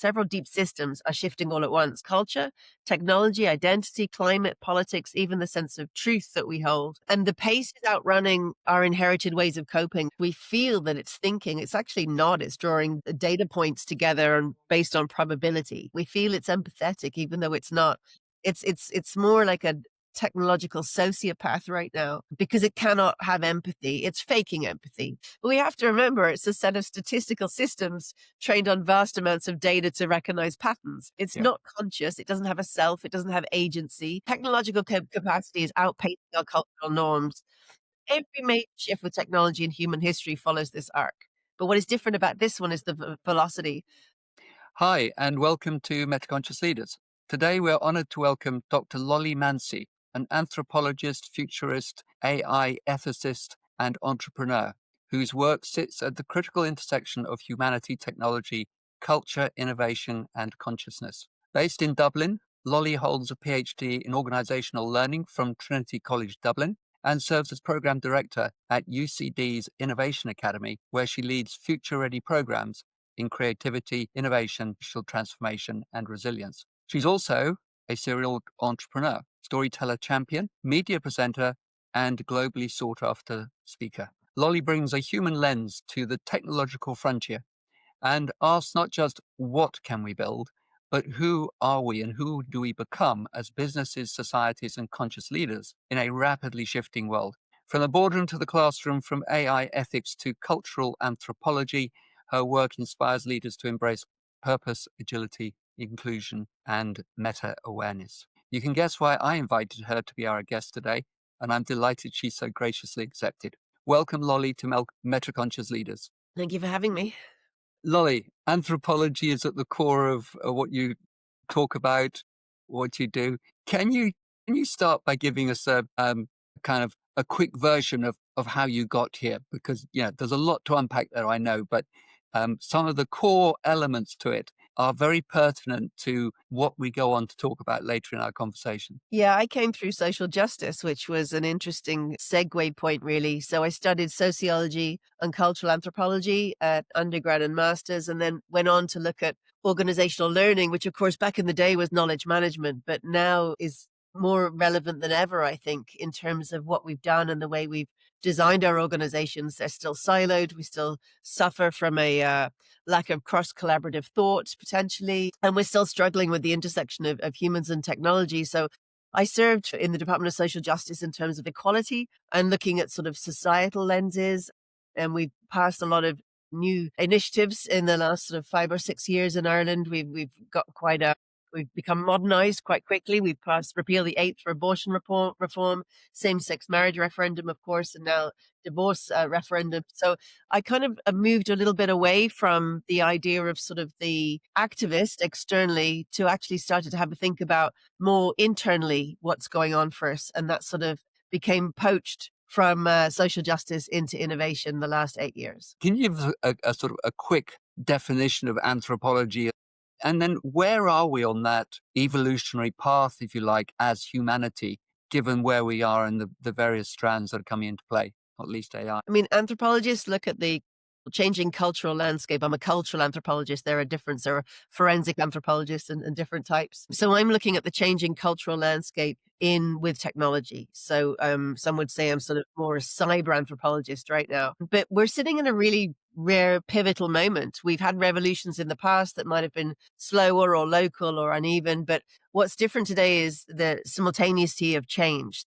Several deep systems are shifting all at once: culture, technology, identity, climate, politics, even the sense of truth that we hold. And the pace is outrunning our inherited ways of coping. We feel that it's thinking. It's actually not. It's drawing data points together and based on probability. We feel it's empathetic, even though it's not. It's more like a technological sociopath right now because it cannot have empathy. It's faking empathy. But we have to remember it's a set of statistical systems trained on vast amounts of data to recognize patterns. It's Yeah. not conscious. It doesn't have a self. It doesn't have agency. Technological capacity is outpacing our cultural norms. Every major shift with technology in human history follows this arc. But what is different about this one is the velocity. Hi, and welcome to Metaconscious Leaders. Today, we're honored to welcome Dr. Lollie Mancey, an anthropologist, futurist, AI ethicist, and entrepreneur, whose work sits at the critical intersection of humanity, technology, culture, innovation, and consciousness. Based in Dublin, Lollie holds a PhD in organizational learning from Trinity College Dublin and serves as program director at UCD's Innovation Academy, where she leads future-ready programs in creativity, innovation, digital transformation, and resilience. She's also a serial entrepreneur, storyteller champion, media presenter, and globally sought after speaker. Lollie brings a human lens to the technological frontier and asks not just what can we build, but who are we and who do we become as businesses, societies, and conscious leaders in a rapidly shifting world. From the boardroom to the classroom, from AI ethics to cultural anthropology, her work inspires leaders to embrace purpose, agility, inclusion, and meta-awareness. You can guess why I invited her to be our guest today, and I'm delighted she so graciously accepted. Welcome, Lollie, to Metaconscious Leaders. Thank you for having me. Lollie, anthropology is at the core of what you talk about, what you do. Can you start by giving us a kind of a quick version of how you got here? Because there's a lot to unpack there, I know, but some of the core elements to it are very pertinent to what we go on to talk about later in our conversation. Yeah, I came through social justice, which was an interesting segue point, really. So I studied sociology and cultural anthropology at undergrad and masters, and then went on to look at organizational learning, which, of course, back in the day was knowledge management, but now is more relevant than ever, I think, in terms of what we've done and the way we've designed our organizations. They're still siloed. We still suffer from a lack of cross collaborative thought, potentially, and we're still struggling with the intersection of humans and technology. So I served in the Department of Social Justice in terms of equality and looking at sort of societal lenses. And we've passed a lot of new initiatives in the last sort of 5 or 6 years in Ireland. We've become modernized quite quickly. We've passed repeal the eighth for abortion reform, same-sex marriage referendum, of course, and now divorce referendum. So I kind of moved a little bit away from the idea of sort of the activist externally to actually started to have a think about more internally what's going on for us. And that sort of became poached from social justice into innovation the last 8 years. Can you give us a sort of a quick definition of anthropology? And then where are we on that evolutionary path, if you like, as humanity, given where we are and the various strands that are coming into play, not least AI? I mean, anthropologists look at the changing cultural landscape. I'm a cultural anthropologist. There are different, there are forensic anthropologists and different types. So I'm looking at the changing cultural landscape in with technology. So some would say I'm sort of more a cyber anthropologist right now. But we're sitting in a really rare pivotal moment. We've had revolutions in the past that might have been slower or local or uneven, but what's different today is the simultaneity of change.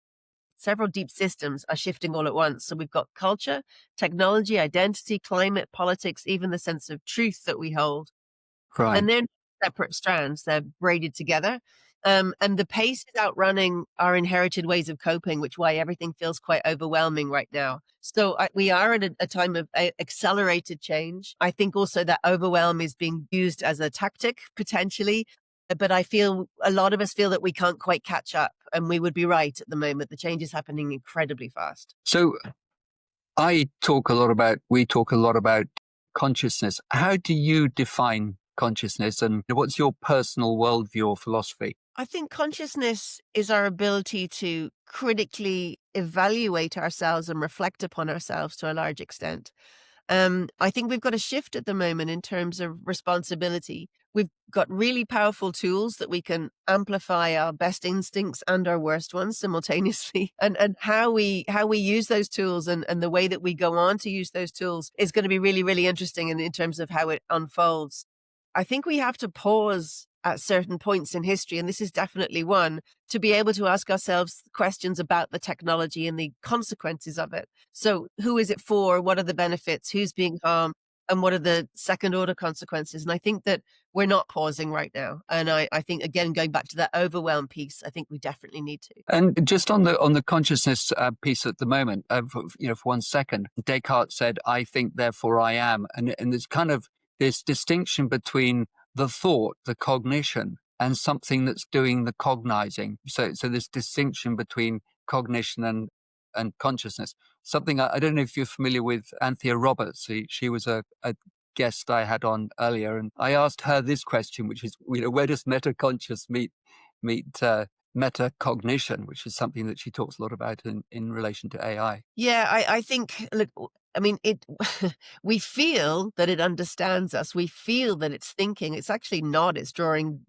Several deep systems are shifting all at once. So we've got culture, technology, identity, climate, politics, even the sense of truth that we hold. Right. And they're separate strands, they're braided together. And the pace is outrunning our inherited ways of coping, which why everything feels quite overwhelming right now. So we are at a time of accelerated change. I think also that overwhelm is being used as a tactic potentially. But I feel a lot of us feel that we can't quite catch up, and we would be right at the moment. The change is happening incredibly fast. So we talk a lot about consciousness. How do you define consciousness and what's your personal worldview or philosophy? I think consciousness is our ability to critically evaluate ourselves and reflect upon ourselves to a large extent. I think we've got a shift at the moment in terms of responsibility. We've got really powerful tools that we can amplify our best instincts and our worst ones simultaneously. And how we use those tools and the way that we go on to use those tools is going to be really, really interesting in terms of how it unfolds. I think we have to pause at certain points in history, and this is definitely one, to be able to ask ourselves questions about the technology and the consequences of it. So, who is it for? What are the benefits? Who's being harmed? And what are the second order consequences? And I think that we're not pausing right now. And I think, again, going back to that overwhelm piece, I think we definitely need to. And just on the consciousness piece at the moment, for 1 second, Descartes said, "I think, therefore I am," and there's kind of this distinction between the thought, the cognition, and something that's doing the cognizing. So this distinction between cognition and consciousness. Something I don't know if you're familiar with Anthea Roberts. She was a guest I had on earlier, and I asked her this question, which is, where does metaconscious meet metacognition, which is something that she talks a lot about in relation to AI. Yeah, I think, look, I mean, we feel that it understands us. We feel that it's thinking. It's actually not. It's drawing,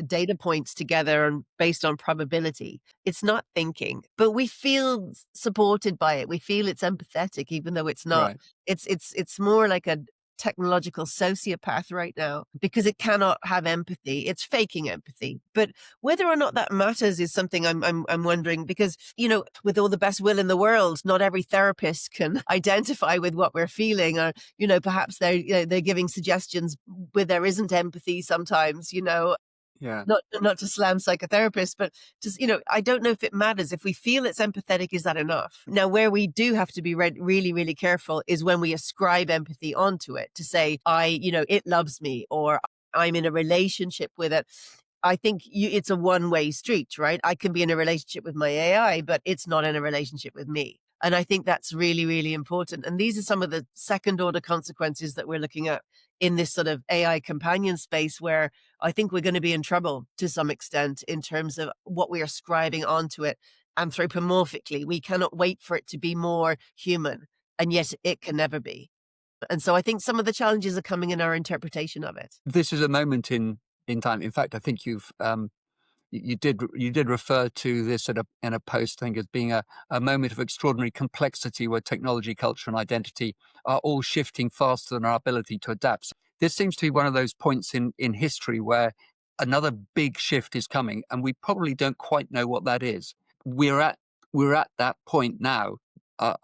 data points together and based on probability. It's not thinking, but we feel supported by it. We feel it's empathetic, even though it's not. Right. It's more like a technological sociopath right now because it cannot have empathy. It's faking empathy. But whether or not that matters is something I'm wondering because, with all the best will in the world, not every therapist can identify with what we're feeling or, perhaps they're giving suggestions where there isn't empathy sometimes, Yeah. not to slam psychotherapists, but just, I don't know if it matters. If we feel it's empathetic, is that enough? Now, where we do have to be really, really careful is when we ascribe empathy onto it to say, it loves me or I'm in a relationship with it. I think it's a one-way street, right? I can be in a relationship with my AI, but it's not in a relationship with me. And I think that's really, really important. And these are some of the second order consequences that we're looking at in this sort of AI companion space where I think we're going to be in trouble to some extent in terms of what we are scribing onto it anthropomorphically. We cannot wait for it to be more human, and yet it can never be. And so I think some of the challenges are coming in our interpretation of it. This is a moment in time. In fact, I think you did refer to this in a post, I think, as being a moment of extraordinary complexity where technology, culture, and identity are all shifting faster than our ability to adapt. So this seems to be one of those points in history where another big shift is coming, and we probably don't quite know what that is. We're at that point now,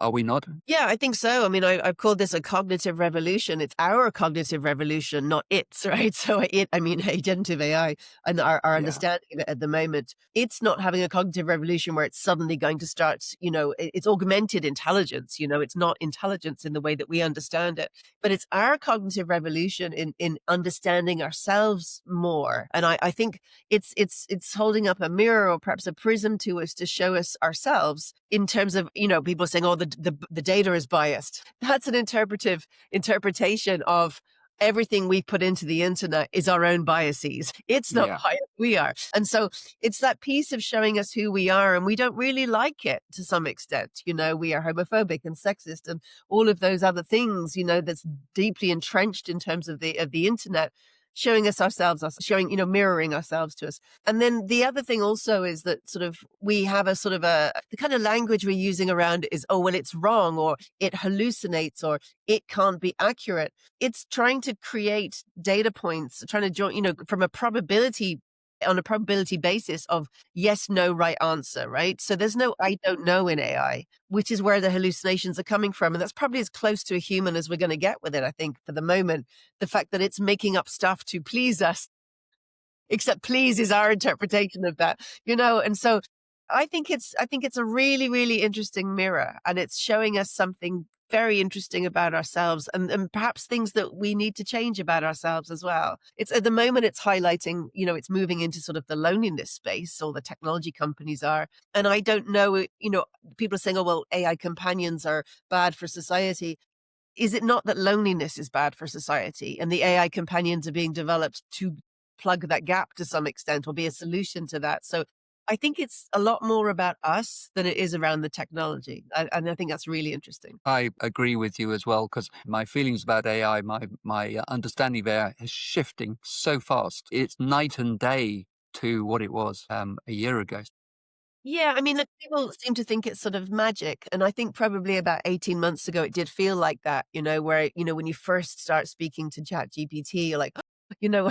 are we not? Yeah, I think so. I mean, I've called this a cognitive revolution. It's our cognitive revolution, not its, right? So I mean, agentive AI and our Yeah. understanding of it at the moment, it's not having a cognitive revolution where it's suddenly going to start, it's augmented intelligence, it's not intelligence in the way that we understand it, but it's our cognitive revolution in understanding ourselves more. And I think it's holding up a mirror or perhaps a prism to us to show us ourselves in terms of, people saying, oh, the data is biased. That's an interpretation of everything we put into the internet is our own biases. It's not Yeah. biased, we are. And so it's that piece of showing us who we are, and we don't really like it to some extent. We are homophobic and sexist and all of those other things, that's deeply entrenched in terms of the internet, showing us ourselves, showing, mirroring ourselves to us. And then the other thing also is that sort of we have a sort of the kind of language we're using around it is, oh, well, it's wrong or it hallucinates or it can't be accurate. It's trying to create data points, trying to join, from a probability on a probability basis of yes, no, right answer, right? So there's no I don't know in AI, which is where the hallucinations are coming from. And that's probably as close to a human as we're going to get with it, I think, for the moment. The fact that it's making up stuff to please us, except please is our interpretation of that, and so I think it's a really, really interesting mirror, and it's showing us something very interesting about ourselves and perhaps things that we need to change about ourselves as well. It's at the moment it's highlighting, it's moving into sort of the loneliness space, or the technology companies are. And I don't know, people are saying, oh, well, AI companions are bad for society. Is it not that loneliness is bad for society and the AI companions are being developed to plug that gap to some extent or be a solution to that? So I think it's a lot more about us than it is around the technology. And I think that's really interesting. I agree with you as well, because my feelings about AI, my understanding of AI is shifting so fast. It's night and day to what it was a year ago. Yeah, I mean, look, people seem to think it's sort of magic, and I think probably about 18 months ago, it did feel like that, where, when you first start speaking to ChatGPT, you're like,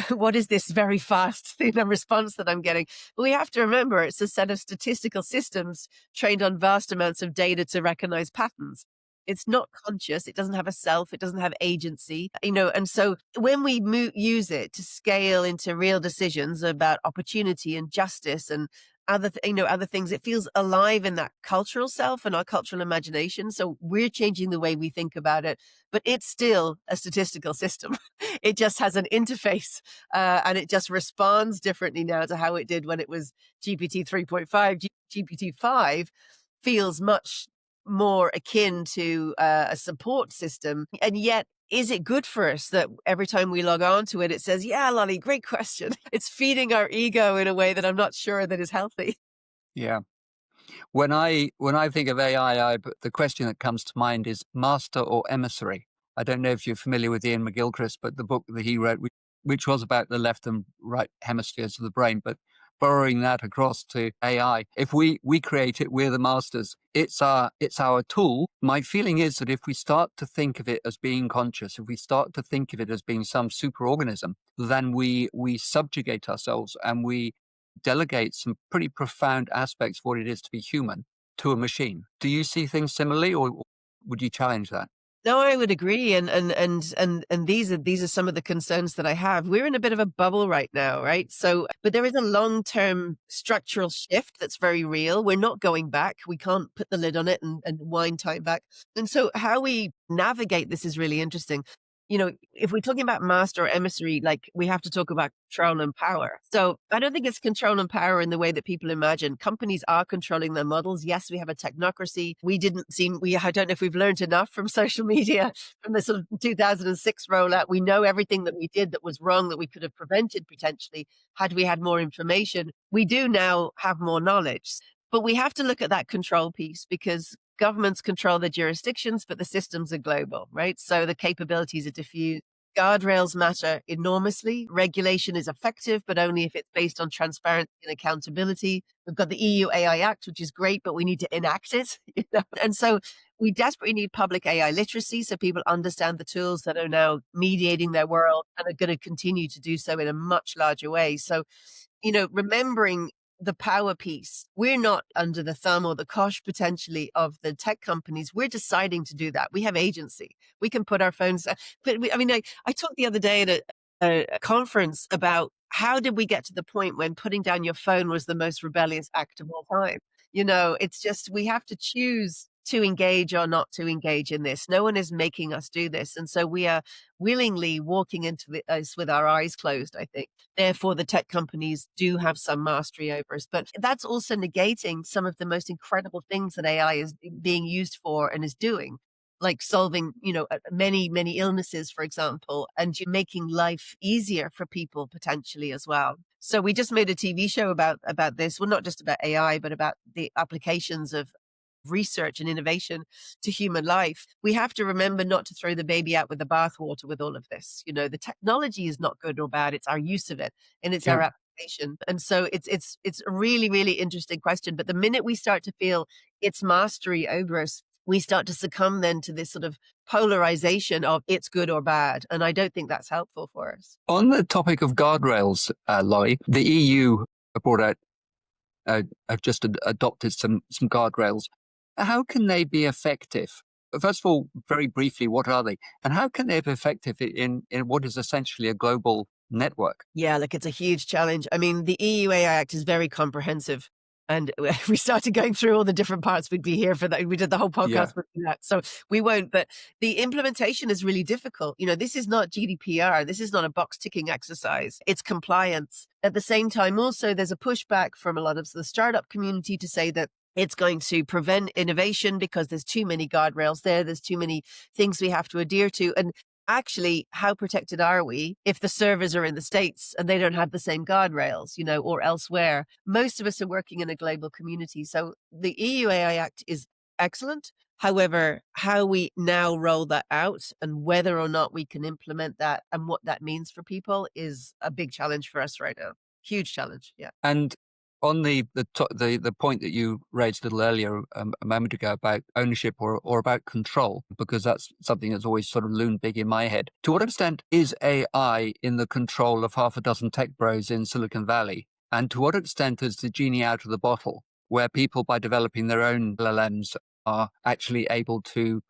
what is this very fast, response that I'm getting? But we have to remember it's a set of statistical systems trained on vast amounts of data to recognize patterns. It's not conscious. It doesn't have a self. It doesn't have agency, and so when we use it to scale into real decisions about opportunity and justice and other things, it feels alive in that cultural self and our cultural imagination. So we're changing the way we think about it, but it's still a statistical system. It just has an interface, and it just responds differently now to how it did when it was GPT 3.5. GPT 5 feels much more akin to a support system. And yet, is it good for us that every time we log on to it, it says, yeah, Lolly, great question. It's feeding our ego in a way that I'm not sure that is healthy. Yeah. When I think of AI, the question that comes to mind is master or emissary. I don't know if you're familiar with Ian McGilchrist, but the book that he wrote, which was about the left and right hemispheres of the brain, but borrowing that across to AI, if we create it, we're the masters. It's our tool. My feeling is that if we start to think of it as being conscious, if we start to think of it as being some superorganism, then we subjugate ourselves and we delegate some pretty profound aspects of what it is to be human to a machine. Do you see things similarly, or would you challenge that? No, I would agree, and these are some of the concerns that I have. We're in a bit of a bubble right now, right? So, but there is a long-term structural shift that's very real. We're not going back. We can't put the lid on it and wind time back. And so, how we navigate this is really interesting. If we're talking about master or emissary, like we have to talk about control and power. So I don't think it's control and power in the way that people imagine. Companies are controlling their models. Yes, we have a technocracy. I don't know if we've learned enough from social media, from the sort of 2006 rollout. We know everything that we did that was wrong that we could have prevented potentially had we had more information. We do now have more knowledge. But we have to look at that control piece because governments control the jurisdictions, but the systems are global, right? So the capabilities are diffused. Guardrails matter enormously. Regulation is effective, but only if it's based on transparency and accountability. We've got the EU AI Act, which is great, but we need to enact it. And so we desperately need public AI literacy so people understand the tools that are now mediating their world and are going to continue to do so in a much larger way. So remembering the power piece, we're not under the thumb or the cosh potentially of the tech companies. We're deciding to do that. We have agency. We can put our phones. I talked the other day at a conference about how did we get to the point when putting down your phone was the most rebellious act of all time. It's just we have to choose to engage or not to engage in this. No one is making us do this. And so we are willingly walking into this with our eyes closed, I think. Therefore, the tech companies do have some mastery over us. But that's also negating some of the most incredible things that AI is being used for and is doing, like solving, many, many illnesses, for example, and making life easier for people potentially as well. So we just made a TV show about this. Well, not just about AI, but about the applications of research and innovation to human life. We have to remember not to throw the baby out with the bathwater with all of this. The technology is not good or bad. It's our use of it and it's Yeah. our application. And so it's a really, really interesting question. But the minute we start to feel its mastery over us, we start to succumb then to this sort of polarization of it's good or bad. And I don't think that's helpful for us. On the topic of guardrails, Lolly, the EU brought out have just adopted some guardrails. How can they be effective? First of all, very briefly, what are they? And how can they be effective in what is essentially a global network? Yeah, look, it's a huge challenge. I mean, the EU AI Act is very comprehensive. And if we started going through all the different parts, we'd be here for that. We did the whole Yeah. podcast for that. So we won't. But the implementation is really difficult. This is not GDPR. This is not a box ticking exercise. It's compliance. At the same time, also, there's a pushback from a lot of the startup community to say that it's going to prevent innovation because there's too many guardrails there. There's too many things we have to adhere to. And actually, how protected are we if the servers are in the States and they don't have the same guardrails, or elsewhere? Most of us are working in a global community. So the EU AI Act is excellent. However, how we now roll that out and whether or not we can implement that and what that means for people is a big challenge for us right now. Huge challenge. Yeah. And on the point that you raised a little earlier, a moment ago, about ownership or about control, because that's something that's always sort of loomed big in my head. To what extent is AI in the control of half a dozen tech bros in Silicon Valley? And to what extent is the genie out of the bottle, where people, by developing their own LLMs, are actually able to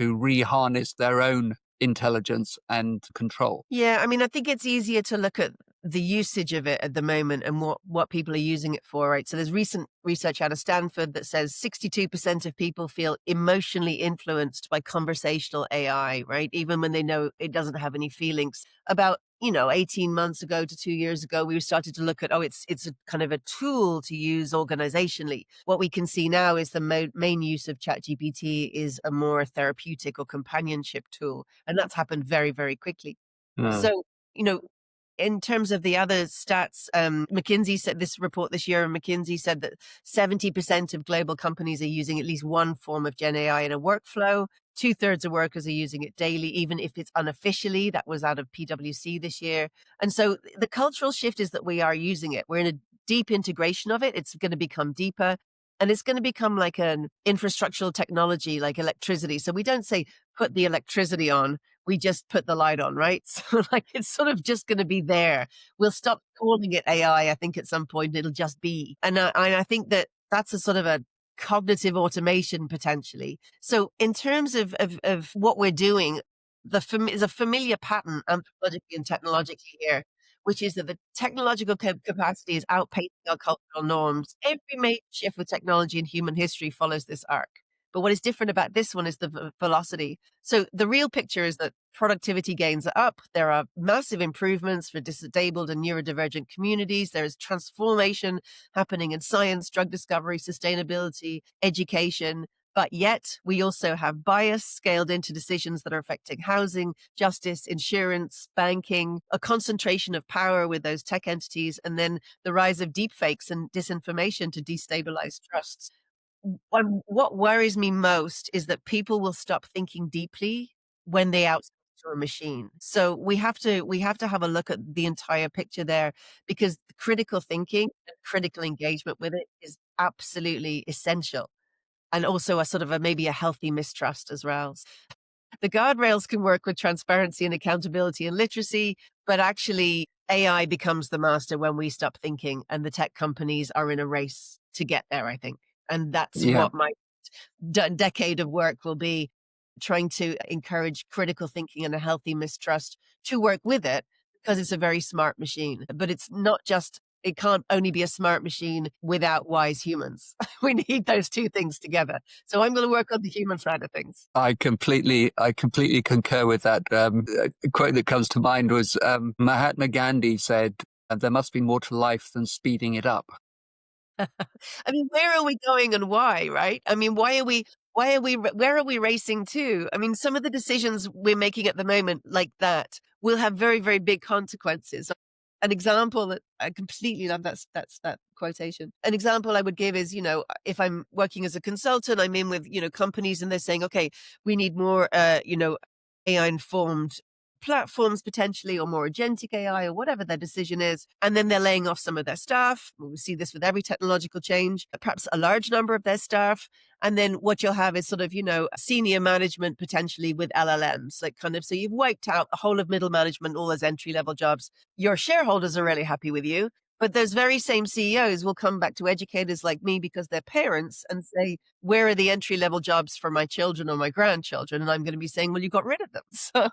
re-harness their own intelligence and control? Yeah, I mean, I think it's easier to look at the usage of it at the moment and what people are using it for, right? So there's recent research out of Stanford that says 62% of people feel emotionally influenced by conversational AI, right? Even when they know it doesn't have any feelings. About 18 months ago to 2 years ago, we started to look at, it's a kind of a tool to use organizationally. What we can see now is the main use of ChatGPT is a more therapeutic or companionship tool. And that's happened very, very quickly. Mm. So, you know, in terms of the other stats, McKinsey said this report this year, McKinsey said that 70% of global companies are using at least one form of Gen AI in a workflow. Two-thirds of workers are using it daily, even if it's unofficially. That was out of PwC this year. And so the cultural shift is that we are using it. We're in a deep integration of it. It's going to become deeper. And it's going to become like an infrastructural technology, like electricity. So we don't say, put the electricity on, we just put the light on, right? So like it's sort of just going to be there. We'll stop calling it AI. I think at some point it'll just be. And I think that that's a sort of a cognitive automation potentially. So in terms of what we're doing, there's a familiar pattern anthropologically and technologically here, which is that the technological capacity is outpacing our cultural norms. Every major shift with technology in human history follows this arc. But what is different about this one is the velocity. So the real picture is that productivity gains are up. There are massive improvements for disabled and neurodivergent communities. There is transformation happening in science, drug discovery, sustainability, education. But yet we also have bias scaled into decisions that are affecting housing, justice, insurance, banking, a concentration of power with those tech entities, and then the rise of deepfakes and disinformation to destabilize trusts. What worries me most is that people will stop thinking deeply when they outsource to a machine. So we have to have a look at the entire picture there, because critical thinking and critical engagement with it is absolutely essential. And also a sort of maybe a healthy mistrust as well. The guardrails can work with transparency and accountability and literacy, but actually AI becomes the master when we stop thinking, and the tech companies are in a race to get there, I think. And that's Yeah. what my decade of work will be, trying to encourage critical thinking and a healthy mistrust to work with it, because it's a very smart machine. But it's not just, it can't only be a smart machine without wise humans. We need those two things together. So I'm going to work on the human side of things. I completely concur with that. A quote that comes to mind was Mahatma Gandhi said, "There must be more to life than speeding it up." I mean, where are we going and why, right? I mean, where are we racing to? I mean, some of the decisions we're making at the moment, like that, will have very, very big consequences. An example that I completely love, that's that quotation. An example I would give is, if I'm working as a consultant, I'm in with, companies, and they're saying, okay, we need more, AI informed platforms potentially, or more agentic AI, or whatever their decision is. And then they're laying off some of their staff. We see this with every technological change, perhaps a large number of their staff. And then what you'll have is sort of, senior management potentially with LLMs, like kind of, so you've wiped out the whole of middle management, all those entry level jobs. Your shareholders are really happy with you. But those very same CEOs will come back to educators like me, because they're parents, and say, where are the entry level jobs for my children or my grandchildren? And I'm going to be saying, well, you got rid of them. So,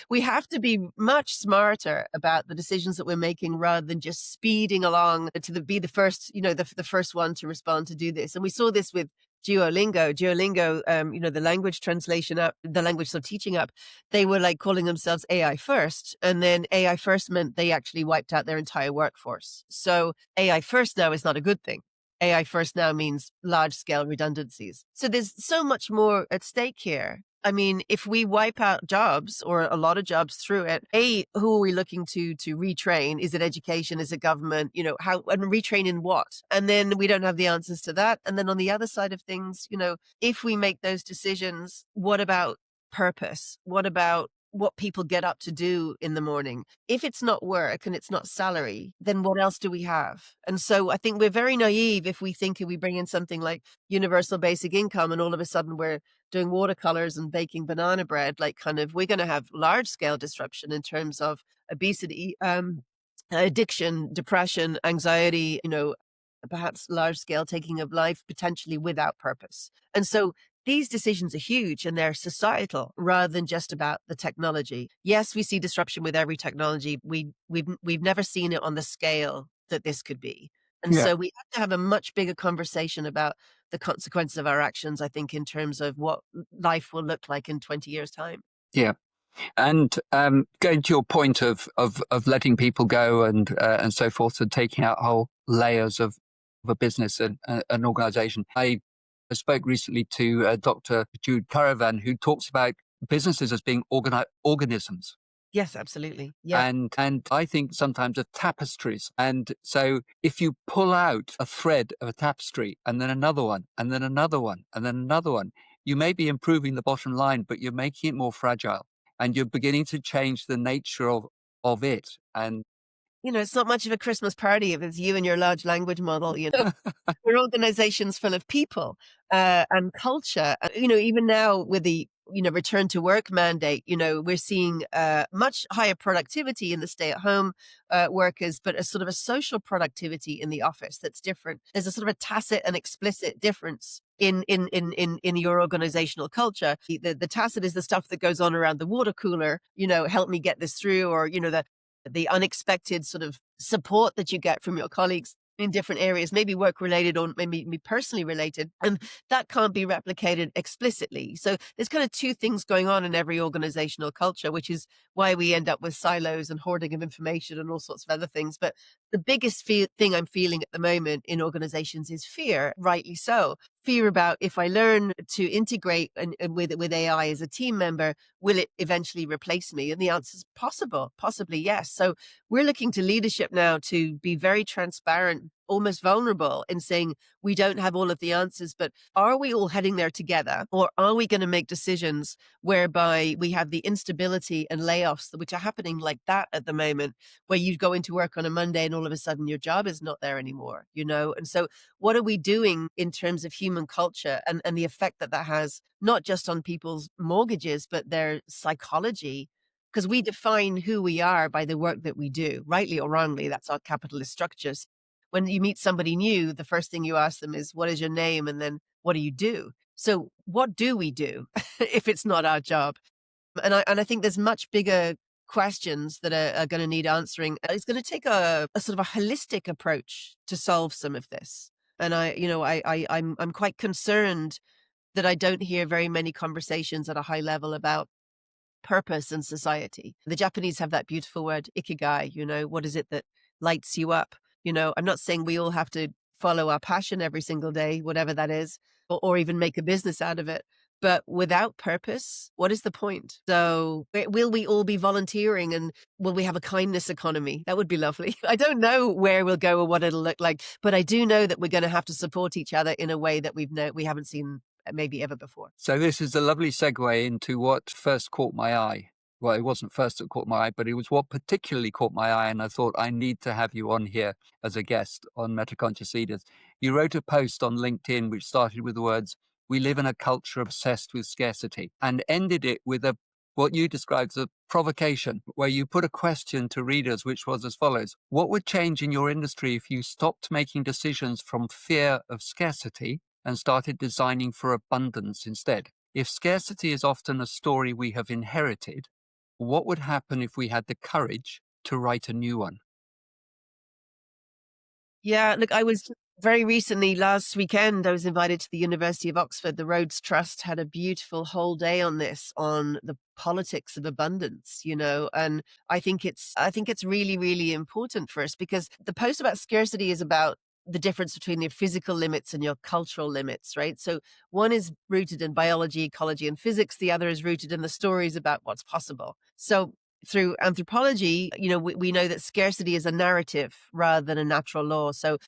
we have to be much smarter about the decisions that we're making, rather than just speeding along to be the first, the first one to respond to do this. And we saw this with Duolingo. The language translation app, the language sort of teaching app, they were like calling themselves AI first. And then AI first meant they actually wiped out their entire workforce. So AI first now is not a good thing. AI first now means large scale redundancies. So there's so much more at stake here. I mean, if we wipe out jobs or a lot of jobs through it, who are we looking to retrain? Is it education? Is it government? How and retrain in what? And then we don't have the answers to that. And then on the other side of things, if we make those decisions, what about purpose? What about what people get up to do in the morning? If it's not work and it's not salary, then what else do we have? And so I think we're very naive if we think if we bring in something like universal basic income and all of a sudden we're doing watercolors and baking banana bread, like we're going to have large scale disruption in terms of obesity, addiction, depression, anxiety, perhaps large scale taking of life potentially without purpose. And so these decisions are huge and they're societal rather than just about the technology. Yes, we see disruption with every technology. We've never seen it on the scale that this could be. And Yeah. so we have to have a much bigger conversation about the consequences of our actions, I think, in terms of what life will look like in 20 years' time. Yeah. And going to your point of letting people go and so forth, and taking out whole layers of a business and an organization. I spoke recently to Dr. Jude Caravan, who talks about businesses as being organisms. Yes, absolutely. Yeah. And I think sometimes of tapestries. And so if you pull out a thread of a tapestry and then another one, and then another one, and then another one, you may be improving the bottom line, but you're making it more fragile and you're beginning to change the nature of it. And It's not much of a Christmas party if it's you and your large language model. We're organizations full of people, and culture. Even now with the, return to work mandate, we're seeing, much higher productivity in the stay-at-home, workers, but a sort of a social productivity in the office that's different. There's a sort of a tacit and explicit difference in your organizational culture. The tacit is the stuff that goes on around the water cooler, help me get this through, or, the unexpected sort of support that you get from your colleagues in different areas, maybe work related or maybe personally related. And that can't be replicated explicitly. So there's kind of two things going on in every organizational culture, which is why we end up with silos and hoarding of information and all sorts of other things. But the biggest thing I'm feeling at the moment in organizations is fear, rightly so. Fear about if I learn to integrate and with AI as a team member, will it eventually replace me? And the answer is possibly yes. So we're looking to leadership now to be very transparent, almost vulnerable in saying we don't have all of the answers, but are we all heading there together? Or are we going to make decisions whereby we have the instability and layoffs, which are happening like that at the moment, where you go into work on a Monday and all of a sudden your job is not there anymore, And so what are we doing in terms of human culture and the effect that that has, not just on people's mortgages, but their psychology? Because we define who we are by the work that we do, rightly or wrongly. That's our capitalist structures. When you meet somebody new, the first thing you ask them is, what is your name? And then what do you do? So what do we do if it's not our job? And I think there's much bigger questions that are going to need answering. It's going to take a sort of a holistic approach to solve some of this. And I'm quite concerned that I don't hear very many conversations at a high level about purpose and society. The Japanese have that beautiful word, ikigai, what is it that lights you up? I'm not saying we all have to follow our passion every single day, whatever that is, or even make a business out of it. But without purpose, what is the point? So will we all be volunteering and will we have a kindness economy? That would be lovely. I don't know where we'll go or what it'll look like, but I do know that we're going to have to support each other in a way that we haven't seen maybe ever before. so this is a lovely segue into what first caught my eye. Well, it wasn't first that caught my eye, but it was what particularly caught my eye. And I thought I need to have you on here as a guest on Metaconscious Leaders. You wrote a post on LinkedIn which started with the words, "We live in a culture obsessed with scarcity," and ended it with what you described as a provocation, where you put a question to readers, which was as follows: what would change in your industry if you stopped making decisions from fear of scarcity and started designing for abundance instead? If scarcity is often a story we have inherited, what would happen if we had the courage to write a new one? Yeah, look, I was very recently, last weekend, I was invited to the University of Oxford. The Rhodes Trust had a beautiful whole day on this, on the politics of abundance, and I think it's really, really important for us because the post about scarcity is about the difference between your physical limits and your cultural limits, right? So one is rooted in biology, ecology, and physics. The other is rooted in the stories about what's possible. So through anthropology, we know that scarcity is a narrative rather than a natural law. So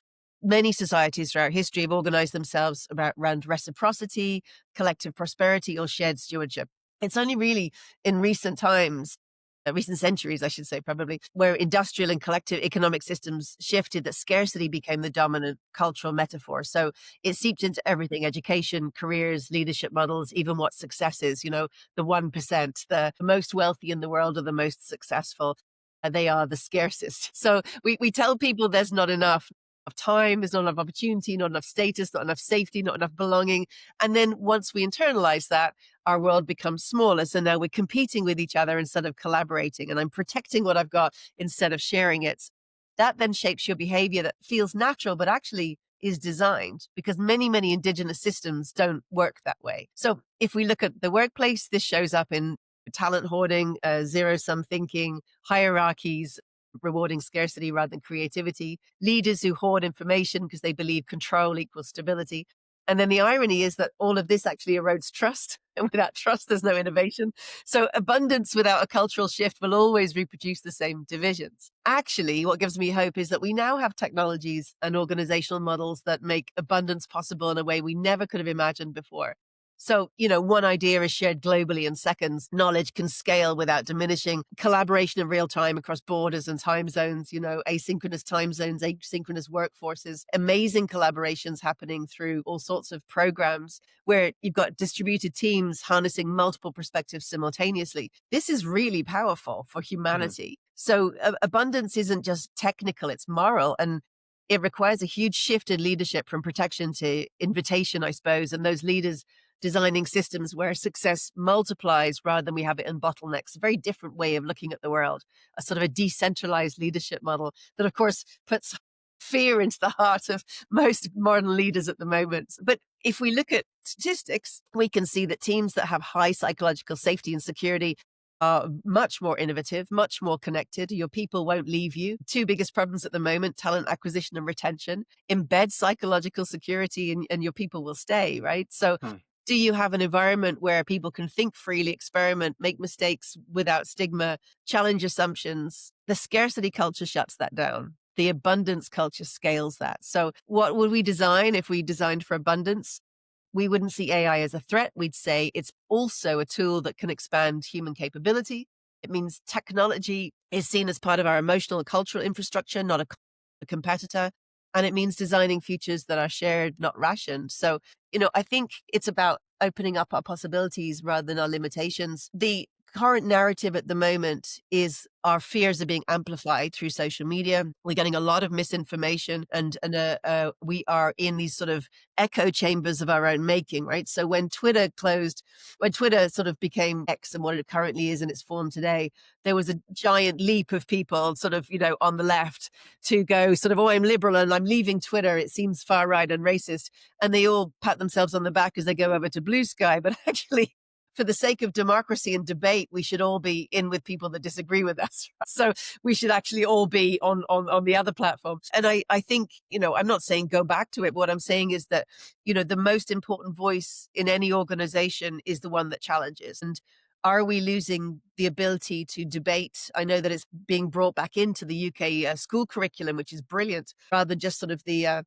many societies throughout history have organized themselves around reciprocity, collective prosperity, or shared stewardship. It's only really in recent times, recent centuries, I should say, probably, where industrial and collective economic systems shifted that scarcity became the dominant cultural metaphor. So it seeped into everything: education, careers, leadership models, even what success is. The 1%, the most wealthy in the world, are the most successful. They are the scarcest. So we tell people there's not enough of time, there's not enough opportunity, not enough status, not enough safety, not enough belonging. And then once we internalize that, our world becomes smaller. So now we're competing with each other instead of collaborating. And I'm protecting what I've got instead of sharing it. That then shapes your behavior that feels natural, but actually is designed, because many, many indigenous systems don't work that way. So if we look at the workplace, this shows up in talent hoarding, zero sum thinking, hierarchies, rewarding scarcity rather than creativity, leaders who hoard information because they believe control equals stability. And then the irony is that all of this actually erodes trust. And without trust, there's no innovation. So abundance without a cultural shift will always reproduce the same divisions. Actually, what gives me hope is that we now have technologies and organizational models that make abundance possible in a way we never could have imagined before. So, one idea is shared globally in seconds. Knowledge can scale without diminishing. Collaboration in real time across borders and time zones, asynchronous time zones, asynchronous workforces, amazing collaborations happening through all sorts of programs where you've got distributed teams harnessing multiple perspectives simultaneously. This is really powerful for humanity. So abundance isn't just technical, it's moral. And it requires a huge shift in leadership from protection to invitation, I suppose. And those leaders designing systems where success multiplies rather than we have it in bottlenecks. A very different way of looking at the world, a sort of a decentralized leadership model that, of course, puts fear into the heart of most modern leaders at the moment. But if we look at statistics, we can see that teams that have high psychological safety and security are much more innovative, much more connected. Your people won't leave you. Two biggest problems at the moment: talent acquisition and retention. Embed psychological security and your people will stay, right? So do you have an environment where people can think freely, experiment, make mistakes without stigma, challenge assumptions? The scarcity culture shuts that down. The abundance culture scales that. So what would we design if we designed for abundance? We wouldn't see AI as a threat. We'd say it's also a tool that can expand human capability. It means technology is seen as part of our emotional and cultural infrastructure, not a competitor. And it means designing futures that are shared, not rationed. So, I think it's about opening up our possibilities rather than our limitations. The current narrative at the moment is our fears are being amplified through social media. We're getting a lot of misinformation, and we are in these sort of echo chambers of our own making, right? So when Twitter sort of became X and what it currently is in its form today, there was a giant leap of people sort of, on the left to go sort of, oh, I'm liberal and I'm leaving Twitter. It seems far right and racist. And they all pat themselves on the back as they go over to Blue Sky. But actually, for the sake of democracy and debate, we should all be in with people that disagree with us. So we should actually all be on the other platform. And I think, I'm not saying go back to it. But what I'm saying is that, the most important voice in any organization is the one that challenges. And are we losing the ability to debate? I know that it's being brought back into the UK school curriculum, which is brilliant, rather than just sort of the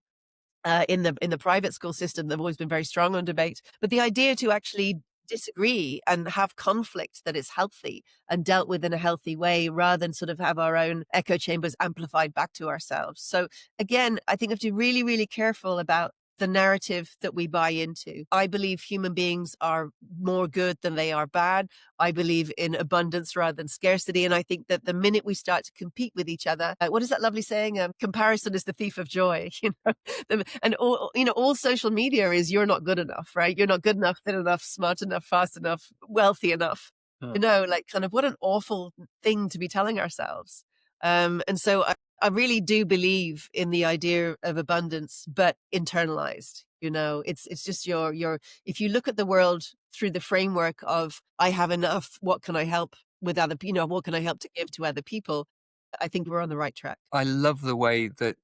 in the private school system. They've always been very strong on debate. But the idea to actually disagree and have conflict that is healthy and dealt with in a healthy way, rather than sort of have our own echo chambers amplified back to ourselves. So again, I think we have to be really, really careful about the narrative that we buy into. I believe human beings are more good than they are bad. I believe in abundance rather than scarcity. And I think that the minute we start to compete with each other, what is that lovely saying? Comparison is the thief of joy. And all social media is you're not good enough, right? You're not good enough, thin enough, smart enough, fast enough, wealthy enough. Like kind of what an awful thing to be telling ourselves. And so I really do believe in the idea of abundance, but internalized. It's just your if you look at the world through the framework of I have enough, what can I help with other, what can I help to give to other people? I think we're on the right track. I love the way that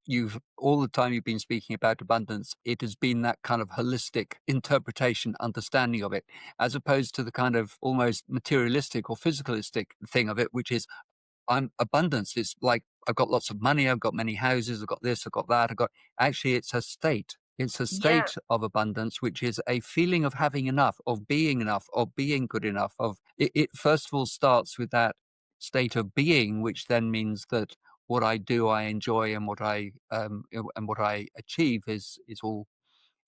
all the time you've been speaking about abundance, it has been that kind of holistic interpretation, understanding of it, as opposed to the kind of almost materialistic or physicalistic thing of it, which is abundance is like, I've got lots of money, I've got many houses, I've got this, I've got that, actually, it's a state. It's a Yeah. state of abundance, which is a feeling of having enough, of being good enough. It first of all starts with that state of being, which then means that what I do, I enjoy, and what I achieve is all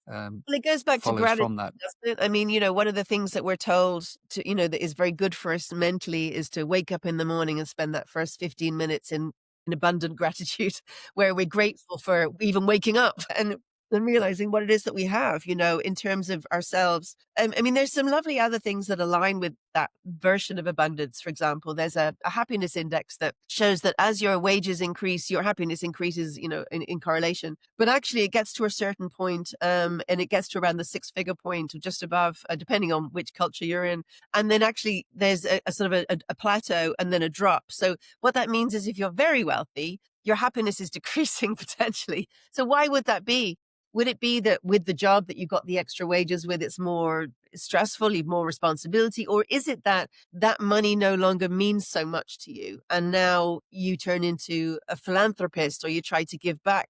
Well, it goes back to follows gratitude, from that. doesn't it? I mean, one of the things that we're told to, that is very good for us mentally is to wake up in the morning and spend that first 15 minutes in abundant gratitude, where we're grateful for even waking up and realizing what it is that we have, in terms of ourselves. I mean, there's some lovely other things that align with that version of abundance. For example, there's a happiness index that shows that as your wages increase, your happiness increases, in correlation. But actually, it gets to a certain point, and it gets to around the six-figure point or just above, depending on which culture you're in. And then actually, there's a sort of a plateau and then a drop. So what that means is if you're very wealthy, your happiness is decreasing potentially. So why would that be? Would it be that with the job that you got the extra wages with, it's more stressful, you've more responsibility? Or is it that that money no longer means so much to you and now you turn into a philanthropist or you try to give back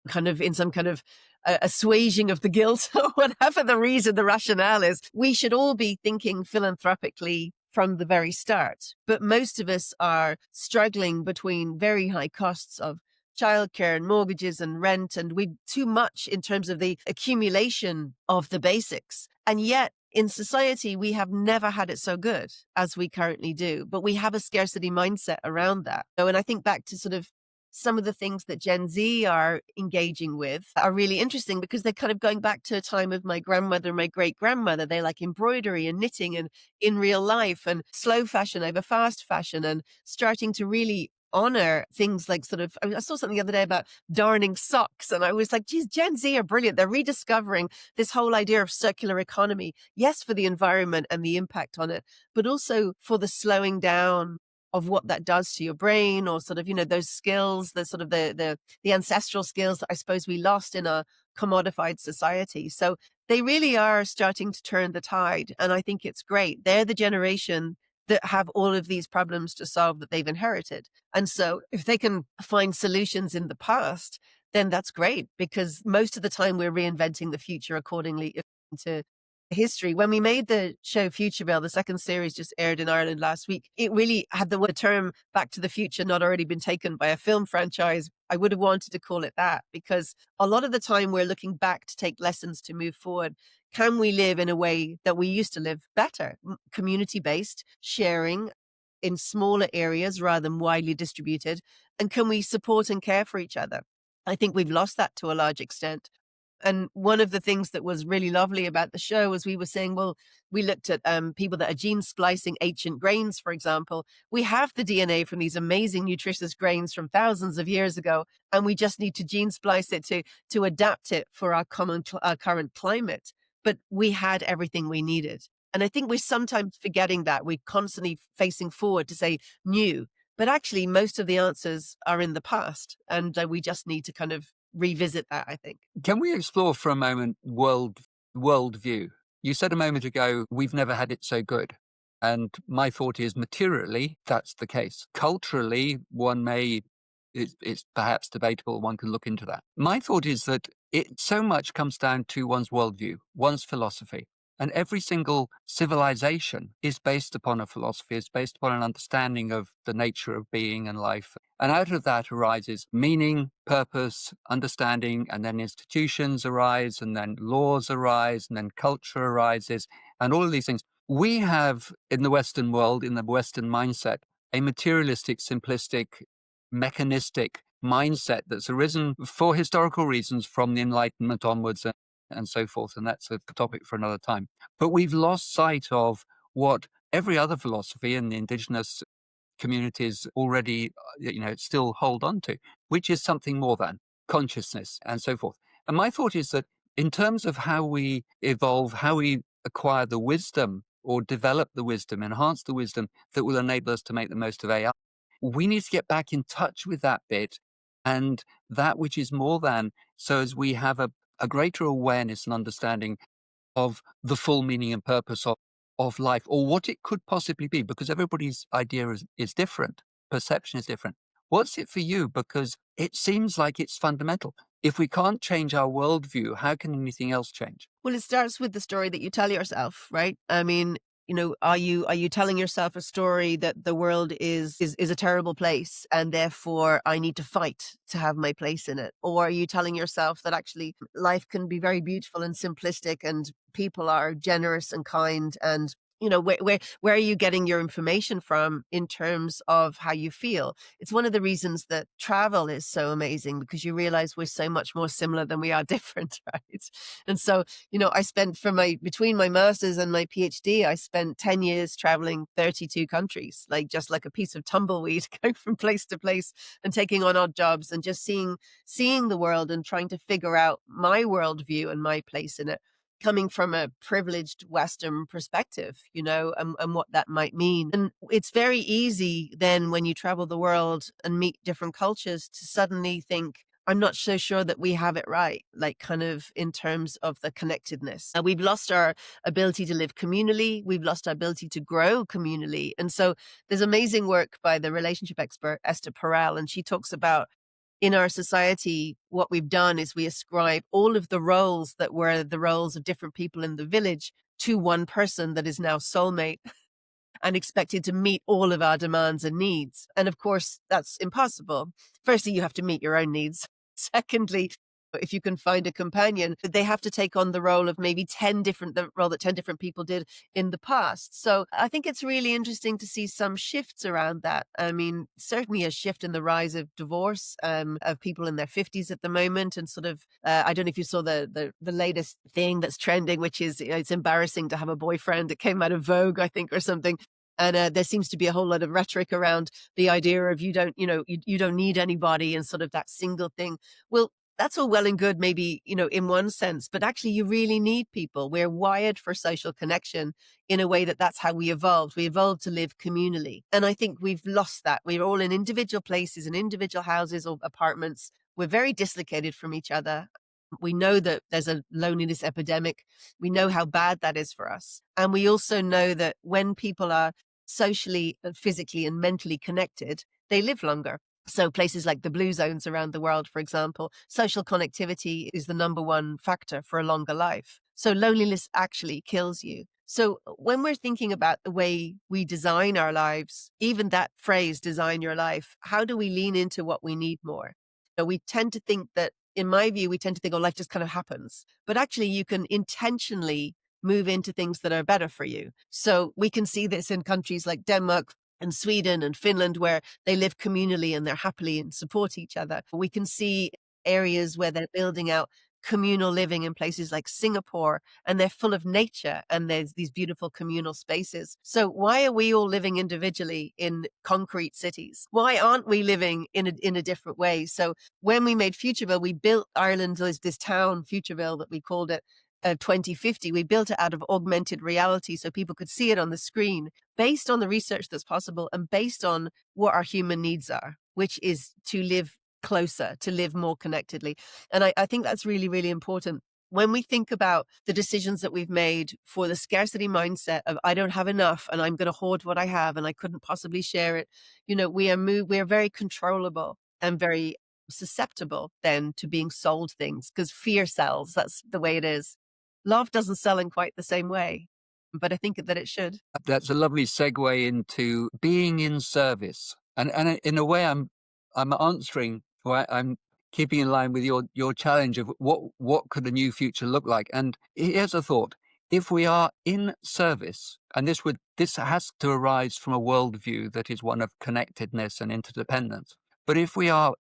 kind of in some kind of assuaging of the guilt or whatever the reason, the rationale is? We should all be thinking philanthropically from the very start. But most of us are struggling between very high costs of childcare and mortgages and rent, and we too much in terms of the accumulation of the basics. And yet in society, we have never had it so good as we currently do, but we have a scarcity mindset around that. And I think back to sort of some of the things that Gen Z are engaging with are really interesting because they're kind of going back to a time of my grandmother and my great grandmother. They like embroidery and knitting and in real life and slow fashion over fast fashion and starting to really honor things like I saw something the other day about darning socks. And I was like, geez, Gen Z are brilliant. They're rediscovering this whole idea of circular economy. Yes, for the environment and the impact on it, but also for the slowing down of what that does to your brain or sort of, those skills, the sort of the ancestral skills that I suppose we lost in a commodified society. So they really are starting to turn the tide. And I think it's great. They're the generation that have all of these problems to solve that they've inherited. And so if they can find solutions in the past, then that's great because most of the time we're reinventing the future accordingly to history. When we made the show Futureville, the second series just aired in Ireland last week, it really had the term Back to the Future not already been taken by a film franchise. I would have wanted to call it that because a lot of the time we're looking back to take lessons to move forward. Can we live in a way that we used to live better, community-based, sharing in smaller areas rather than widely distributed? And can we support and care for each other? I think we've lost that to a large extent. And one of the things that was really lovely about the show was we were saying, well, we looked at people that are gene splicing ancient grains, for example. We have the DNA from these amazing nutritious grains from thousands of years ago, and we just need to gene splice it to adapt it for our current climate. But we had everything we needed. And I think we're sometimes forgetting that. We're constantly facing forward to say new, but actually most of the answers are in the past. And we just need to kind of revisit that, I think. Can we explore for a moment worldview? You said a moment ago, we've never had it so good. And my thought is materially, that's the case. Culturally, it's perhaps debatable. One can look into that. My thought is that it so much comes down to one's worldview, one's philosophy. And every single civilization is based upon a philosophy, is based upon an understanding of the nature of being and life. And out of that arises meaning, purpose, understanding, and then institutions arise, and then laws arise, and then culture arises, and all of these things. We have, in the Western world, in the Western mindset, a materialistic, simplistic, mechanistic mindset that's arisen for historical reasons from the Enlightenment onwards and so forth. And that's a topic for another time. But we've lost sight of what every other philosophy in the indigenous communities already, still hold on to, which is something more than consciousness and so forth. And my thought is that in terms of how we evolve, how we acquire the wisdom or develop the wisdom, enhance the wisdom that will enable us to make the most of AI, we need to get back in touch with that bit and that which is more than, so as we have a greater awareness and understanding of the full meaning and purpose of life, or what it could possibly be, because everybody's idea is different. Perception is different. What's it for you? Because it seems like it's fundamental. If we can't change our worldview, how can anything else change? Well, it starts with the story that you tell yourself, right? I mean, are you telling yourself a story that the world is a terrible place and therefore I need to fight to have my place in it? Or are you telling yourself that actually life can be very beautiful and simplistic and people are generous and kind and where are you getting your information from in terms of how you feel? It's one of the reasons that travel is so amazing because you realize we're so much more similar than we are different, right? And so I spent between my master's and my PhD, I spent 10 years traveling 32 countries, like just like a piece of tumbleweed, going from place to place and taking on odd jobs and just seeing the world and trying to figure out my worldview and my place in it, coming from a privileged Western perspective, and what that might mean. And it's very easy then when you travel the world and meet different cultures to suddenly think, I'm not so sure that we have it right, like kind of in terms of the connectedness. We've lost our ability to live communally. We've lost our ability to grow communally. And so there's amazing work by the relationship expert, Esther Perel, and she talks about in our society, what we've done is we ascribe all of the roles that were the roles of different people in the village to one person that is now soulmate and expected to meet all of our demands and needs. And of course, that's impossible. Firstly, you have to meet your own needs. Secondly, if you can find a companion, they have to take on the role of maybe the role that 10 different people did in the past. So I think it's really interesting to see some shifts around that. I mean, certainly a shift in the rise of divorce, of people in their 50s at the moment. And sort of, I don't know if you saw the latest thing that's trending, which is it's embarrassing to have a boyfriend. It came out of Vogue, I think, or something. And there seems to be a whole lot of rhetoric around the idea of you don't need anybody and sort of that single thing. Well, that's all well and good, maybe, in one sense, but actually you really need people. We're wired for social connection in a way that's how we evolved. We evolved to live communally. And I think we've lost that. We're all in individual places and individual houses or apartments. We're very dislocated from each other. We know that there's a loneliness epidemic. We know how bad that is for us. And we also know that when people are socially, physically, and mentally connected, they live longer. So places like the blue zones around the world, for example, social connectivity is the number one factor for a longer life. So loneliness actually kills you. So when we're thinking about the way we design our lives, even that phrase, design your life, how do we lean into what we need more? We tend to think that, in my view, we tend to think, oh, life just kind of happens. But actually, you can intentionally move into things that are better for you. So we can see this in countries like Denmark and Sweden and Finland, where they live communally and they're happily and support each other. We can see areas where they're building out communal living in places like Singapore, and they're full of nature and there's these beautiful communal spaces. So why are we all living individually in concrete cities? Why aren't we living in a different way? So when we made Futureville, we built Ireland, this town, Futureville, that we called it, 2050, we built it out of augmented reality so people could see it on the screen based on the research that's possible and based on what our human needs are, which is to live closer, to live more connectedly. And I think that's really, really important. When we think about the decisions that we've made for the scarcity mindset of I don't have enough and I'm going to hoard what I have and I couldn't possibly share it, we are very controllable and very susceptible then to being sold things because fear sells. That's the way it is. Love doesn't sell in quite the same way, but I think that it should. That's a lovely segue into being in service. And in a way, I'm answering, or I'm keeping in line with your challenge of what could a new future look like. And here's a thought. If we are in service, and this has to arise from a worldview that is one of connectedness and interdependence. But if we are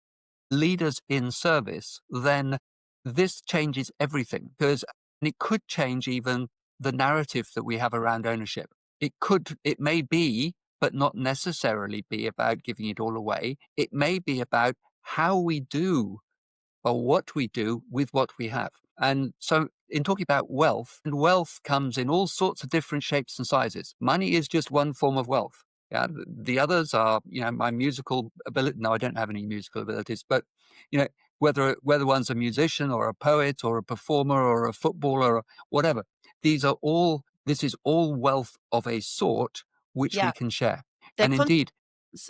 leaders in service, then this changes everything, because it could change even the narrative that we have around ownership. It may be, but not necessarily be about giving it all away. It may be about how we do or what we do with what we have. And so in talking about wealth, and wealth comes in all sorts of different shapes and sizes. Money is just one form of wealth. Yeah, the others are, my musical ability. No, I don't have any musical abilities, but you know, whether one's a musician or a poet or a performer or a footballer or whatever, this is all wealth of a sort which we Yeah. can share. They're And indeed,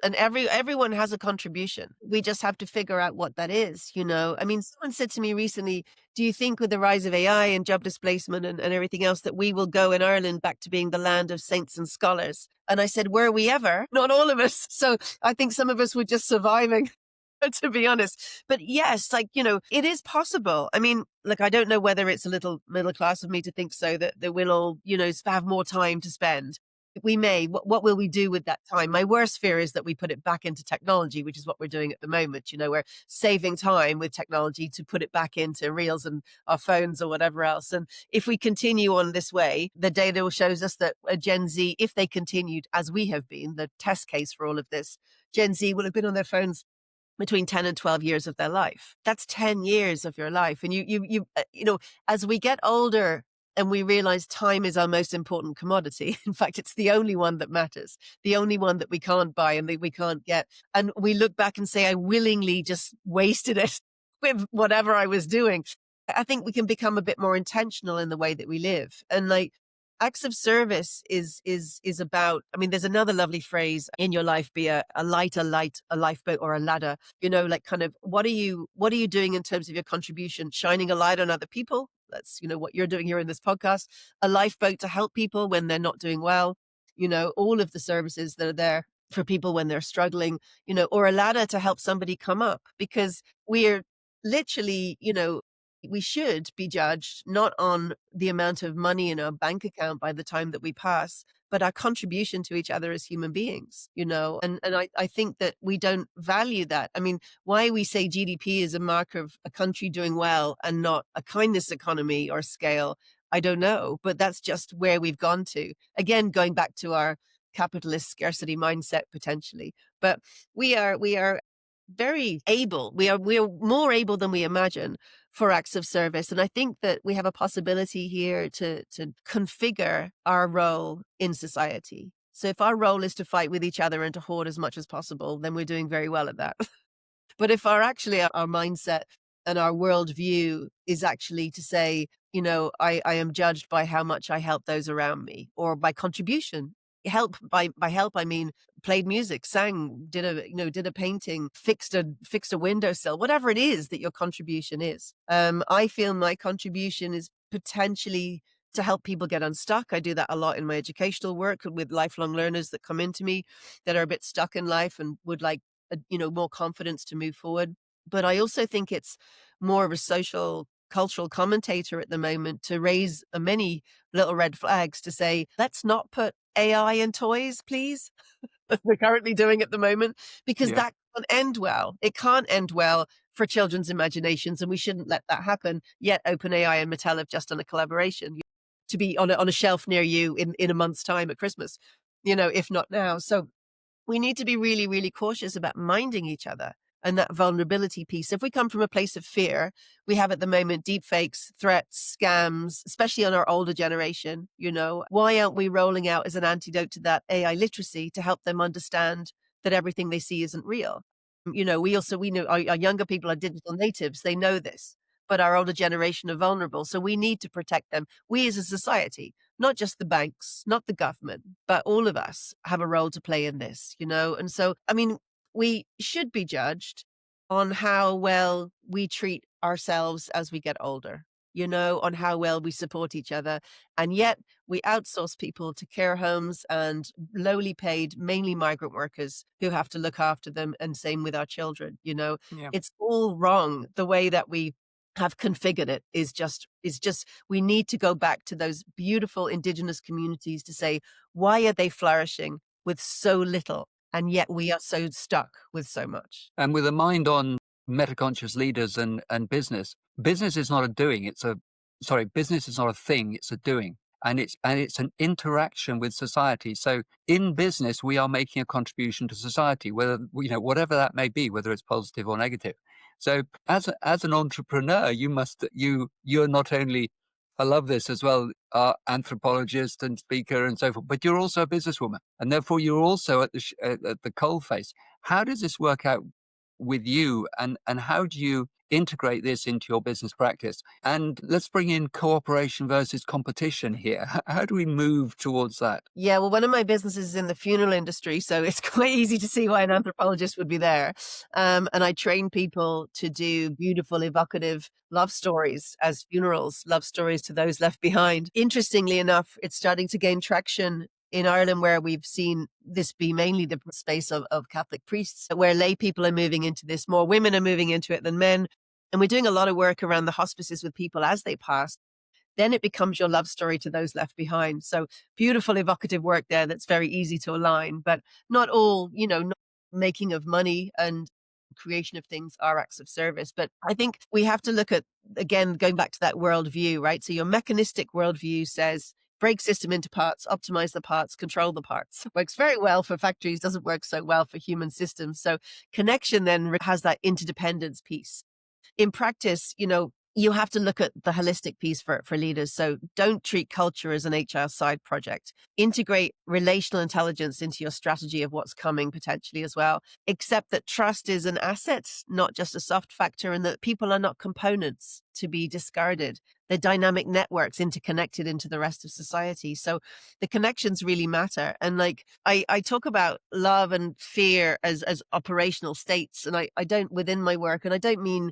and everyone has a contribution. We just have to figure out what that is, you know? I mean, someone said to me recently, "Do you think with the rise of AI and job displacement and everything else that we will go in Ireland back to being the land of saints and scholars?" And I said, "Were we ever? Not all of us." So I think some of us were just surviving. To be honest. But yes, like, it is possible. I mean, look, I don't know whether it's a little middle class of me to think so that we'll all, have more time to spend. We may. What will we do with that time? My worst fear is that we put it back into technology, which is what we're doing at the moment. We're saving time with technology to put it back into reels and our phones or whatever else. And if we continue on this way, the data shows us that a Gen Z, if they continued as we have been, the test case for all of this, Gen Z will have been on their phones between 10 and 12 years of their life. That's 10 years of your life. And as we get older and we realize time is our most important commodity. In fact, it's the only one that matters, the only one that we can't buy and that we can't get. And we look back and say, I willingly just wasted it with whatever I was doing. I think we can become a bit more intentional in the way that we live. And like, acts of service is about, I mean, there's another lovely phrase, in your life be a light, a lifeboat or a ladder, like kind of what are you doing in terms of your contribution, shining a light on other people? That's, what you're doing here in this podcast, a lifeboat to help people when they're not doing well, all of the services that are there for people when they're struggling, or a ladder to help somebody come up, because we're literally, we should be judged not on the amount of money in our bank account by the time that we pass, but our contribution to each other as human beings, and I think that we don't value that. I mean, why we say GDP is a marker of a country doing well and not a kindness economy or scale, I don't know, but that's just where we've gone to. Again, going back to our capitalist scarcity mindset potentially. But we are very able. We are more able than we imagine for acts of service. And I think that we have a possibility here to configure our role in society. So if our role is to fight with each other and to hoard as much as possible, then we're doing very well at that. But if our mindset and our worldview is actually to say, I am judged by how much I help those around me or by contribution. By help, I mean played music, sang, did a painting, fixed a windowsill, whatever it is that your contribution is. I feel my contribution is potentially to help people get unstuck. I do that a lot in my educational work with lifelong learners that come into me that are a bit stuck in life and would like more confidence to move forward. But I also think it's more of a social cultural commentator at the moment to raise many little red flags to say, let's not put AI in toys, please, as we're currently doing at the moment, because yeah. that can't end well. It can't end well for children's imaginations, and we shouldn't let that happen. Yet OpenAI and Mattel have just done a collaboration to be on a shelf near you in a month's time at Christmas, if not now. So we need to be really, really cautious about minding each other and that vulnerability piece. If we come from a place of fear, we have at the moment deep fakes, threats, scams, especially on our older generation. Why aren't we rolling out as an antidote to that AI literacy to help them understand that everything they see isn't real? We know our younger people are digital natives. They know this, but our older generation are vulnerable. So we need to protect them. We as a society, not just the banks, not the government, but all of us have a role to play in this, And so, I mean, we should be judged on how well we treat ourselves as we get older, on how well we support each other. And yet we outsource people to care homes and lowly paid, mainly migrant workers who have to look after them. And same with our children, Yeah. it's all wrong. The way that we have configured it is just we need to go back to those beautiful indigenous communities to say, why are they flourishing with so little? And yet we are so stuck with so much. And with a mind on metaconscious leaders and business is not a doing. Business is not a thing. It's a doing. And it's an interaction with society. So in business, we are making a contribution to society, whatever that may be, whether it's positive or negative. So as an entrepreneur, you're not only I love this as well, anthropologist and speaker and so forth, but you're also a businesswoman, and therefore you're also at at the coalface. How does this work out with you, and how do you integrate this into your business practice? And let's bring in cooperation versus competition here. How do we move towards that? Yeah, well, one of my businesses is in the funeral industry, so it's quite easy to see why an anthropologist would be there. And I train people to do beautiful, evocative love stories as funerals, love stories to those left behind. Interestingly enough, it's starting to gain traction in Ireland, where we've seen this be mainly the space of Catholic priests, where lay people are moving into this. More women are moving into it than men. And we're doing a lot of work around the hospices with people as they pass. Then it becomes your love story to those left behind. So beautiful, evocative work there that's very easy to align, but not all, not making of money and creation of things are acts of service. But I think we have to look at, again, going back to that worldview, right? So your mechanistic worldview says, break system into parts, optimize the parts, control the parts. Works very well for factories, doesn't work so well for human systems. So connection then has that interdependence piece. In practice, you have to look at the holistic piece for leaders. So don't treat culture as an HR side project. Integrate relational intelligence into your strategy of what's coming potentially as well. Accept that trust is an asset, not just a soft factor, and that people are not components to be discarded. They're dynamic networks interconnected into the rest of society. So the connections really matter. And like I talk about love and fear as operational states. And I don't within my work, and I don't mean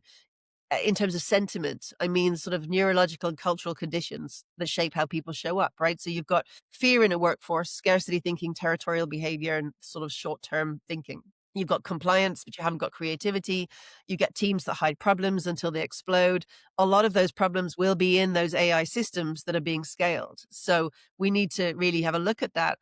in terms of sentiment, I mean sort of neurological and cultural conditions that shape how people show up, right? So you've got fear in a workforce, scarcity thinking, territorial behavior, and sort of short-term thinking. You've got compliance, but you haven't got creativity. You get teams that hide problems until they explode. A lot of those problems will be in those AI systems that are being scaled. So we need to really have a look at that.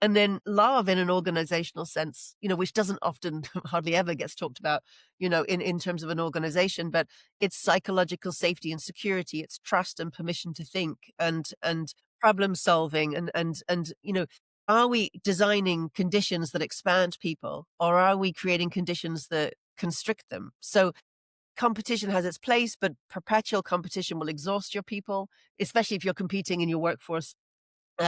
And then love in an organizational sense, which doesn't often, hardly ever gets talked about, in terms of an organization, but it's psychological safety and security. It's trust and permission to think and problem solving and are we designing conditions that expand people, or are we creating conditions that constrict them? So competition has its place, but perpetual competition will exhaust your people, especially if you're competing in your workforce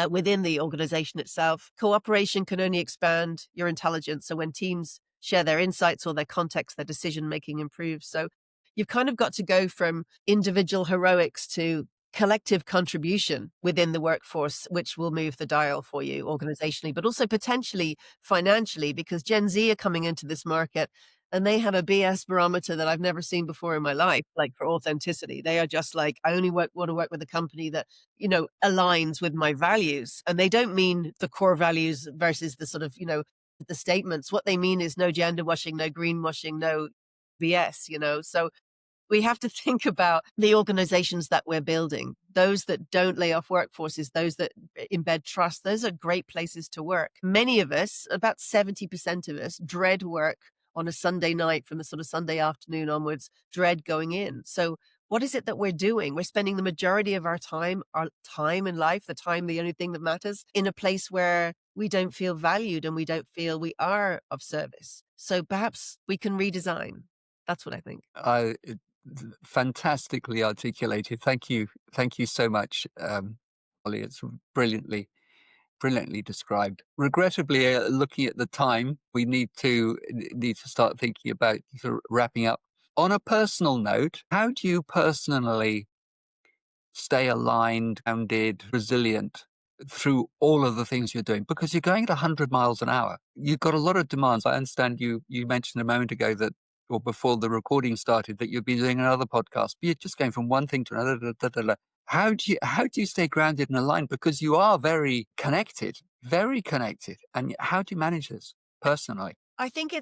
within the organization itself. Cooperation can only expand your intelligence. So when teams share their insights or their context, their decision making improves. So you've kind of got to go from individual heroics to collective contribution within the workforce, which will move the dial for you organizationally, but also potentially financially, because Gen Z are coming into this market and they have a BS barometer that I've never seen before in my life, like for authenticity. They are just like, I only want to work with a company that aligns with my values. And they don't mean the core values versus the sort of, the statements. What they mean is no gender washing, no greenwashing, no BS. So we have to think about the organizations that we're building, those that don't lay off workforces, those that embed trust. Those are great places to work. Many of us, about 70% of us, dread work on a Sunday night from the sort of Sunday afternoon onwards, dread going in. So what is it that we're doing? We're spending the majority of our time in life, the only thing that matters, in a place where we don't feel valued and we don't feel we are of service. So perhaps we can redesign. That's what I think. Fantastically articulated. Thank you so much, Ollie. It's brilliantly described. Regrettably, looking at the time, we need to start thinking about sort of wrapping up. On a personal note, how do you personally stay aligned, grounded, resilient through all of the things you're doing? Because you're going at 100 miles an hour. You've got a lot of demands. I understand you mentioned a moment ago that, or before the recording started, that you'd be doing another podcast, but you're just going from one thing to another. Da, da, da. How do you stay grounded and aligned? Because you are very connected. And how do you manage this personally? I think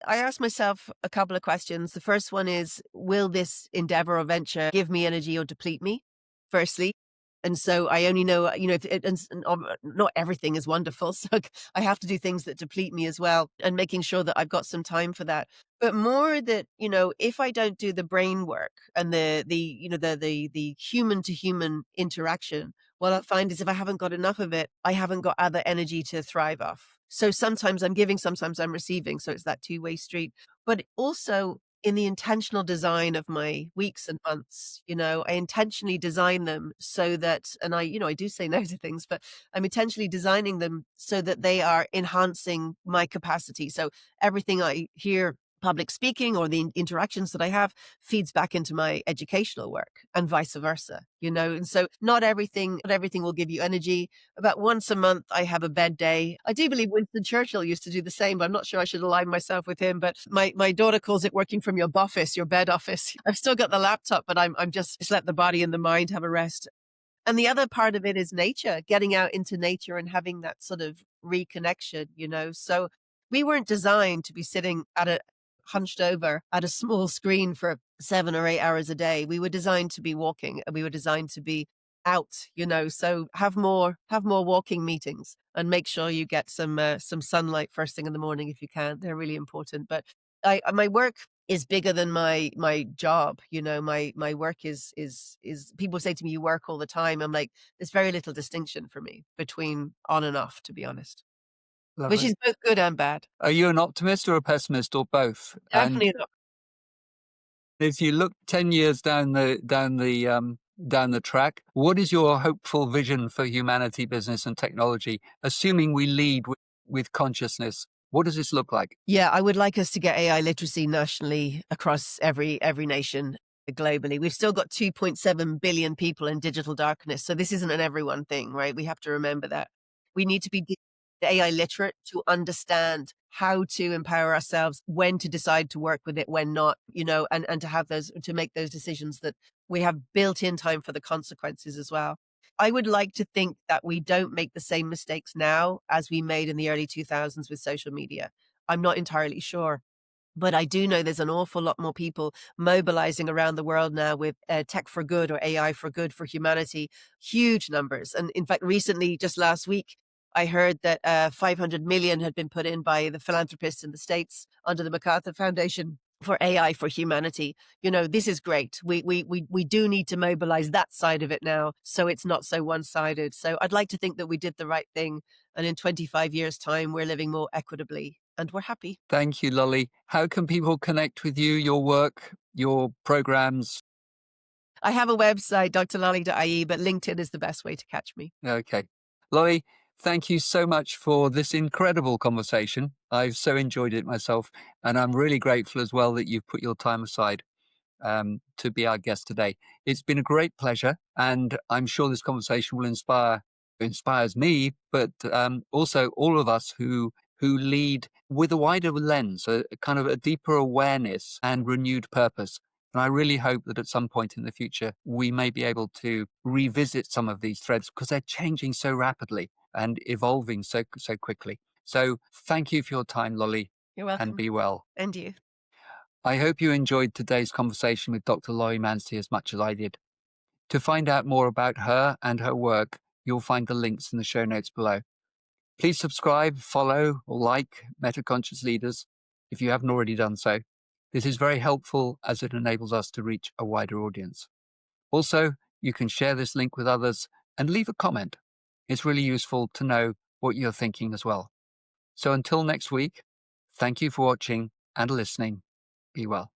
I asked myself a couple of questions. The first one is, will this endeavor or venture give me energy or deplete me? Firstly. And so I only know, not everything is wonderful. So I have to do things that deplete me as well, and making sure that I've got some time for that. But more that, if I don't do the brain work and the human to human interaction, what I find is if I haven't got enough of it, I haven't got other energy to thrive off. So sometimes I'm giving, sometimes I'm receiving. So it's that two-way street. But also in the intentional design of my weeks and months. I intentionally design them so that, and I do say no to things, but I'm intentionally designing them so that they are enhancing my capacity. So everything I hear, public speaking or the interactions that I have, feeds back into my educational work and vice versa. And so not everything will give you energy. About once a month, I have a bed day. I do believe Winston Churchill used to do the same, but I'm not sure I should align myself with him. But my daughter calls it working from your boffice, your bed office. I've still got the laptop, but I'm just let the body and the mind have a rest. And the other part of it is nature, getting out into nature and having that sort of reconnection. So we weren't designed to be sitting hunched over at a small screen for 7 or 8 hours a day. We were designed to be walking and we were designed to be out. So have more walking meetings and make sure you get some sunlight first thing in the morning if you can. They're really important. But my work is bigger than my job. My work is people say to me, you work all the time. I'm like, there's very little distinction for me between on and off, to be honest. Which Lovely. is both good and bad. Are you an optimist or a pessimist or both? And Definitely not. if you look 10 years down the track, what is your hopeful vision for humanity, business, and technology? Assuming we lead with consciousness, what does this look like? Yeah, I would like us to get AI literacy nationally across every nation globally. We've still got 2.7 billion people in digital darkness, so this isn't an everyone thing, right? We have to remember that. We need to be AI literate to understand how to empower ourselves, when to decide to work with it, when not, and to make those decisions that we have built in time for the consequences as well. I would like to think that we don't make the same mistakes now as we made in the early 2000s with social media. I'm not entirely sure. But I do know there's an awful lot more people mobilizing around the world now with tech for good or AI for good for humanity, huge numbers. And in fact, recently, just last week, I heard that 500 million had been put in by the philanthropists in the States under the MacArthur Foundation for AI for humanity. This is great. We do need to mobilize that side of it now so it's not so one-sided. So I'd like to think that we did the right thing. And in 25 years' time, we're living more equitably and we're happy. Thank you, Lolly. How can people connect with you, your work, your programs? I have a website, drlolly.ie, but LinkedIn is the best way to catch me. Okay. Lolly, thank you so much for this incredible conversation. I've so enjoyed it myself, and I'm really grateful as well that you've put your time aside to be our guest today. It's been a great pleasure, and I'm sure this conversation will inspires me, but also all of us who lead with a wider lens, a kind of a deeper awareness and renewed purpose. And I really hope that at some point in the future, we may be able to revisit some of these threads because they're changing so rapidly and evolving so quickly. So thank you for your time, Lolly, You're and welcome. be well. And you. I hope you enjoyed today's conversation with Dr. Lollie Mancey as much as I did. To find out more about her and her work, you'll find the links in the show notes below. Please subscribe, follow, or like Metaconscious Leaders if you haven't already done so. This is very helpful as it enables us to reach a wider audience. Also, you can share this link with others and leave a comment. It's really useful to know what you're thinking as well. So until next week, thank you for watching and listening. Be well.